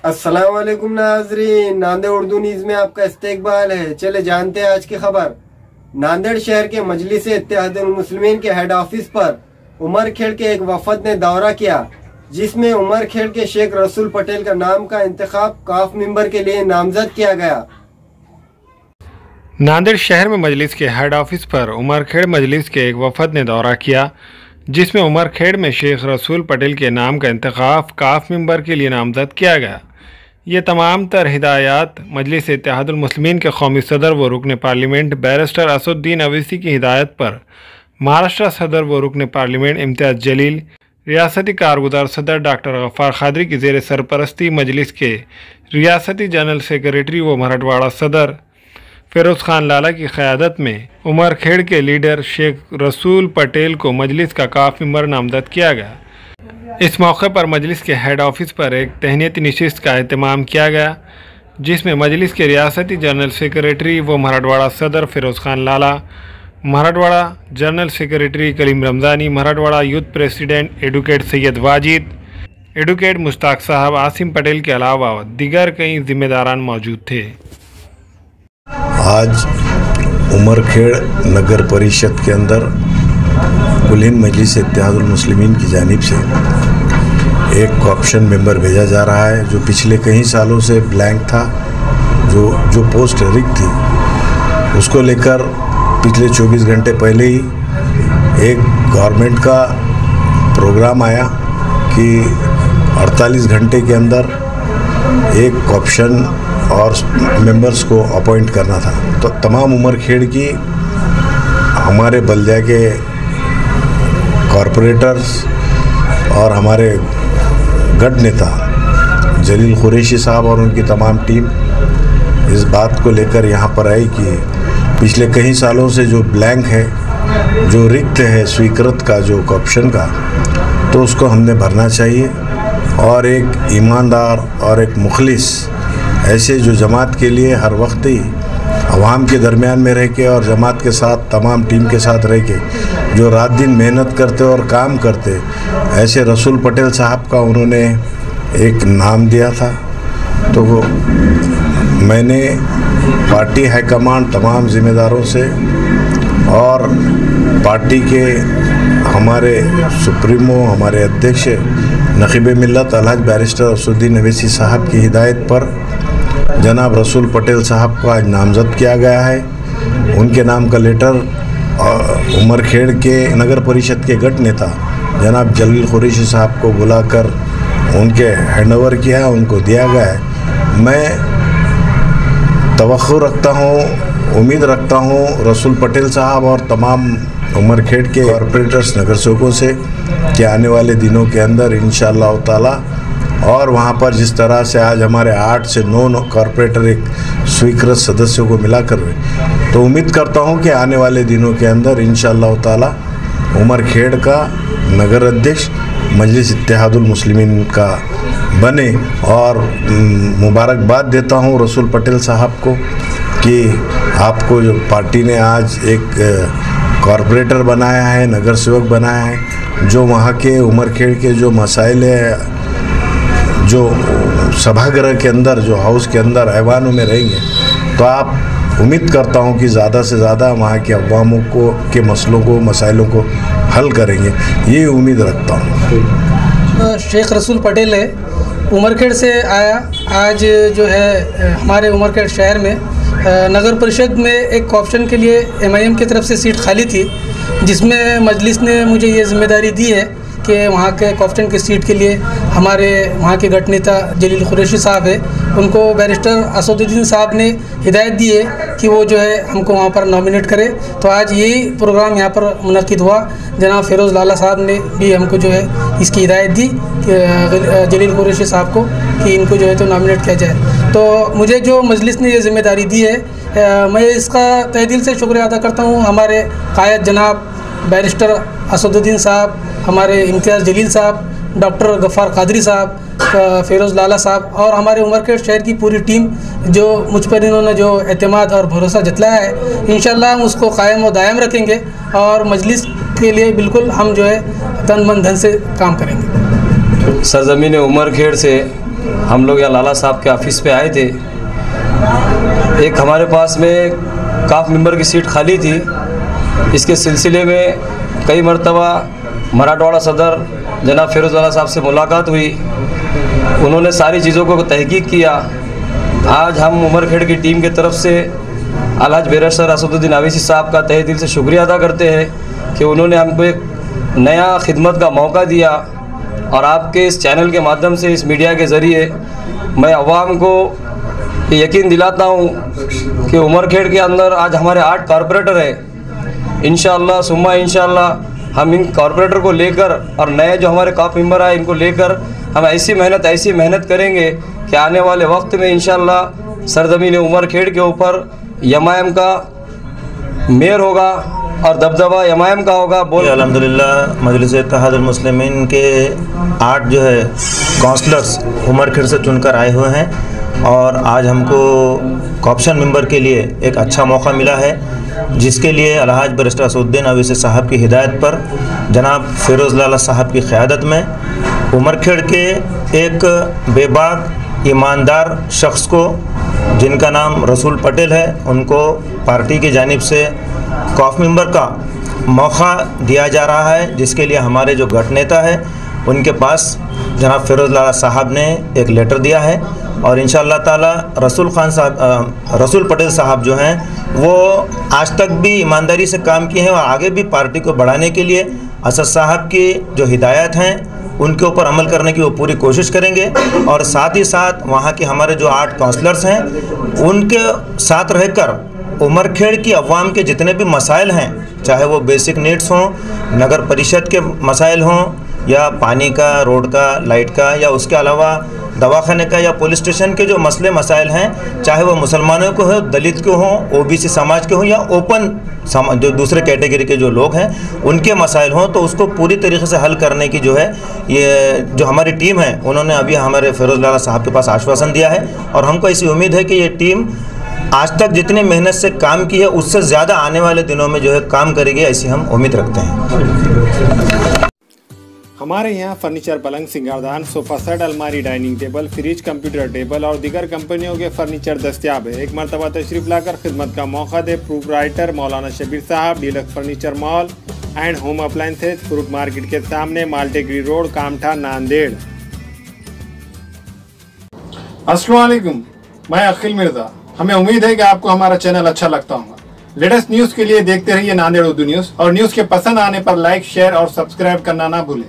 अस्सलाम वालेकुम नाज़रीन, नांदेड़ उर्दू न्यूज़ में आपका इस्तकबाल है। चले जानते हैं आज की खबर। नांदेड़ शहर के मजलिस इत्तेहादुल मुस्लिमीन के हेड ऑफिस पर उमरखेड़ के एक वफद ने दौरा किया, जिसमें उमरखेड़ के शेख रसूल पटेल का नाम का इंतखाब काफ मेंबर के लिए नामजद किया गया। नांदेड़ शहर में मजलिस के हेड ऑफिस पर उमरखेड़ मजलिस के एक वफद ने दौरा किया, जिसमें उमरखेड़ में शेख रसूल पटेल के नाम का इंतखाब काफ मेंबर के लिए नामजद किया गया। ये तमाम तर हिदायत मजलिस इत्तेहादुल मुस्लिमीन के कौमी सदर व रुकन पार्लियामेंट बैरिस्टर असदुद्दीन अवैसी की हिदायत पर महाराष्ट्र सदर व रुकन पार्लियामेंट इम्तियाज़ जलील, रियासती कारगुजार सदर डॉक्टर गफ्फार कादरी की ज़ेर सरपरस्ती मजलिस के रियासती जनरल सेक्रेटरी व मराठवाड़ा सदर फिरोज़ खान लाला की क़यादत में उमरखेड़ के लीडर शेख रसूल पटेल को मजलिस का काफ मेंबर नामजद किया गया। इस मौके पर मजलिस के हेड ऑफिस पर एक तहनीती नशिस्त का एहतमाम किया गया, जिसमें मजलिस के रियासती जनरल सेक्रेटरी व मराठवाड़ा सदर Firoz Khan Lala, Marathwada general secretary Kalim Ramzani, Marathwada youth president advocate Syed Wajid, advocate Mushtaq साहब, आसिम पटेल के अलावा दीगर कई जिम्मेदारान मौजूद थे। आज उमरखेड़ नगर परिषद के अंदर कुल हिंद मजलिस इत्तेहादुल मुस्लिमीन की जानिब से एक कॉप्शन मेंबर भेजा जा रहा है, जो पिछले कई सालों से ब्लैंक था। जो पोस्ट रिक्त थी, उसको लेकर पिछले 24 घंटे पहले ही एक गवर्नमेंट का प्रोग्राम आया कि 48 घंटे के अंदर एक कॉप्शन और मेंबर्स को अपॉइंट करना था। तो तमाम उमरखेड़ की हमारे बल्दिया के कॉरपोरेटर्स और हमारे गढ़ नेता जलील कुरैशी साहब और उनकी तमाम टीम इस बात को लेकर यहाँ पर आई कि पिछले कई सालों से जो ब्लैंक है, जो रिक्त है स्वीकृत का जो कॉप्शन का, तो उसको हमने भरना चाहिए। और एक ईमानदार और एक मुखलिस ऐसे जो जमात के लिए हर वक्त ही अवाम के दरमियान में रह के और जमात के साथ तमाम टीम के साथ रह के जो रात दिन मेहनत करते और काम करते, ऐसे रसूल पटेल साहब का उन्होंने एक नाम दिया था। तो मैंने पार्टी हाईकमान तमाम ज़िम्मेदारों से और पार्टी के हमारे सुप्रीमो, हमारे अध्यक्ष नक़ीब मिल्लत अलहज बैरिस्टर असदुद्दीन अवैसी साहब की हिदायत पर जनाब रसूल पटेल साहब को आज नामज़द किया गया है। उनके नाम का लेटर उमरखेड़ के नगर परिषद के गढ़ नेता जनाब जलील कुरैशी साहब को बुलाकर उनके हैंडओवर किया है, उनको दिया गया है। मैं तवक्को रखता हूँ, उम्मीद रखता हूँ रसूल पटेल साहब और तमाम उमरखेड़ के कॉरपोरेटर्स नगर सेवकों से कि आने वाले दिनों के अंदर इंशाअल्लाह ताला, और वहाँ पर जिस तरह से आज हमारे 8 से 9 कॉरपोरेटर एक स्वीकृत सदस्यों को मिलाकर हुए, तो उम्मीद करता हूँ कि आने वाले दिनों के अंदर इंशाअल्लाह ताला उमरखेड़ का नगर अध्यक्ष मजलिस इत्तेहादुल मुस्लिमीन का बने। और मुबारकबाद देता हूँ रसूल पटेल साहब को कि आपको जो पार्टी ने आज एक कॉरपोरेटर बनाया है, नगर सेवक बनाया है, जो वहाँ के उमरखेड़ के जो मसाइल है, जो सभागृह के अंदर, जो हाउस के अंदर ऐवानों में रहेंगे, तो आप उम्मीद करता हूँ कि ज़्यादा से ज़्यादा वहाँ के अवामों को के मसलों को, मसाइलों को हल करेंगे, ये उम्मीद रखता हूँ। शेख रसूल पटेल है, उमरखेड़ से आया। आज जो है हमारे उमरखेड़ शहर में नगर परिषद में एक ऑप्शन के लिए MIM की तरफ से सीट खाली थी, जिसमें मजलिस ने मुझे ये जिम्मेदारी दी है कि वहाँ के कॉप्शन की सीट के लिए हमारे वहाँ के गढ़ नेता जलील कुरैशी साहब है, उनको बैरिस्टर असदुद्दीन साहब ने हिदायत दी है कि वो जो है हमको वहाँ पर नॉमिनेट करे। तो आज यही प्रोग्राम यहाँ पर मुनक़िद हुआ। जनाब फिरोज़ लाला साहब ने भी हमको जो है इसकी हिदायत दी कि जलील कुरैशी साहब को कि इनको जो है तो नॉमिनेट किया जाए। तो मुझे जो मजलिस ने ये ज़िम्मेदारी दी है, मैं इसका तहे दिल से शुक्रिया अदा करता हूँ। हमारे कायद जनाब बैरिस्टर असदुद्दीन साहब, हमारे इम्तियाज़ जलील साहब, डॉक्टर गफ्फार कादरी साहब, फिरोज़ लाला साहब और हमारे उमरखेड़ शहर की पूरी टीम, जो मुझ पर इन्होंने जो एतमाद और भरोसा जतलाया है, इंशाअल्लाह हम उसको कायम व दायम रखेंगे और मजलिस के लिए बिल्कुल हम जो है तन मन धन से काम करेंगे। सरज़मीन उमरखेड़ से हम लोग यहाँ लाला साहब के ऑफिस पे आए थे। एक हमारे पास में काफ मेंबर की सीट खाली थी। इसके सिलसिले में कई मरतबा मराठवाड़ा सदर जनाब फिरोज़ साहब से मुलाकात हुई। उन्होंने सारी चीज़ों को तहकीक किया। आज हम उमरखेड़ की टीम की तरफ से अलहाज बैरिस्टर असदुद्दीन अवैसी साहब का तहे दिल से शुक्रिया अदा करते हैं कि उन्होंने हमको एक नया खिदमत का मौका दिया। और आपके इस चैनल के माध्यम से, इस मीडिया के ज़रिए मैं अवाम को यकीन दिलाता हूँ कि उमरखेड़ के अंदर आज हमारे 8 कॉरपोरेटर हैं। इंशाअल्लाह सुम्मा इंशाअल्लाह हम इन कॉरपोरेटर को लेकर और नए जो हमारे कॉप मेंबर आए इनको लेकर हम ऐसी मेहनत करेंगे कि आने वाले वक्त में इंशाअल्लाह सरजमीन उमरखेड़ के ऊपर एमआईएम का मेयर होगा और दबदबा एमआईएम का होगा। बोल अल्हम्दुलिल्लाह मजलिस इत्तेहादुल मुस्लिमीन के 8 जो है काउंसलर्स उमरखेड़ से चुनकर आए हुए हैं और आज हमको कॉप्शन मेंबर के लिए एक अच्छा मौका मिला है, जिसके लिए अलहाज बैरिस्टर असदुद्दीन अवैसी साहब की हिदायत पर जनाब फिरोज़ लाला साहब की क़यादत में उमरखेड़ के एक बेबाक ईमानदार शख्स को, जिनका नाम रसूल पटेल है, उनको पार्टी की जानिब से कॉफ मेंबर का मौका दिया जा रहा है, जिसके लिए हमारे जो गठ नेता है उनके पास जनाब फिरोज़ लाला साहब ने एक लेटर दिया है। और इंशाअल्लाह ताला रसूल पटेल साहब जो हैं वो आज तक भी ईमानदारी से काम किए हैं और आगे भी पार्टी को बढ़ाने के लिए असद साहब की जो हिदायत हैं उनके ऊपर अमल करने की वो पूरी कोशिश करेंगे। और साथ ही साथ वहाँ के हमारे जो 8 काउंसलर्स हैं उनके साथ रहकर उमरखेड़ की अवाम के जितने भी मसाइल हैं, चाहे वो बेसिक नीड्स हों, नगर परिषद के मसाइल हों, या पानी का, रोड का, लाइट का, या उसके अलावा दवाखाने का या पुलिस स्टेशन के जो मसले मसाइल हैं, चाहे वो मुसलमानों को हो, दलित को हों, ओबीसी समाज के हों, या ओपन जो दूसरे कैटेगरी के जो लोग हैं उनके मसाइल हों, तो उसको पूरी तरीके से हल करने की जो है ये जो हमारी टीम है उन्होंने अभी हमारे फिरोज़ लाला साहब के पास आश्वासन दिया है। और हमको ऐसी उम्मीद है कि ये टीम आज तक जितनी मेहनत से काम की है उससे ज़्यादा आने वाले दिनों में जो है काम करेगी, ऐसी हम उम्मीद रखते हैं। हमारे यहाँ फर्नीचर, पलंग, सिंगारदान, सोफा सेट, अलमारी, dining table, fridge, computer table और दीगर कंपनियों के फर्नीचर दस्तियाब है। एक मरतबा तशरीफ लाकर खिदमत का मौका दे। प्रोप्राइटर मौलाना शबीर साहब, deluxe furniture mall and home appliances, fruit market के सामने, माल्टेगरी रोड, कामठा, नांदेड़। अस्सलाम वालेकुम, मैं अखिल मिर्जा। हमें उम्मीद है कि आपको हमारा चैनल अच्छा लगता होगा। लेटेस्ट न्यूज़ के लिए देखते रहिए नांदेड़ उर्दू न्यूज़ और न्यूज़ के पसंद आने पर लाइक, शेयर और सब्सक्राइब करना ना भूलें।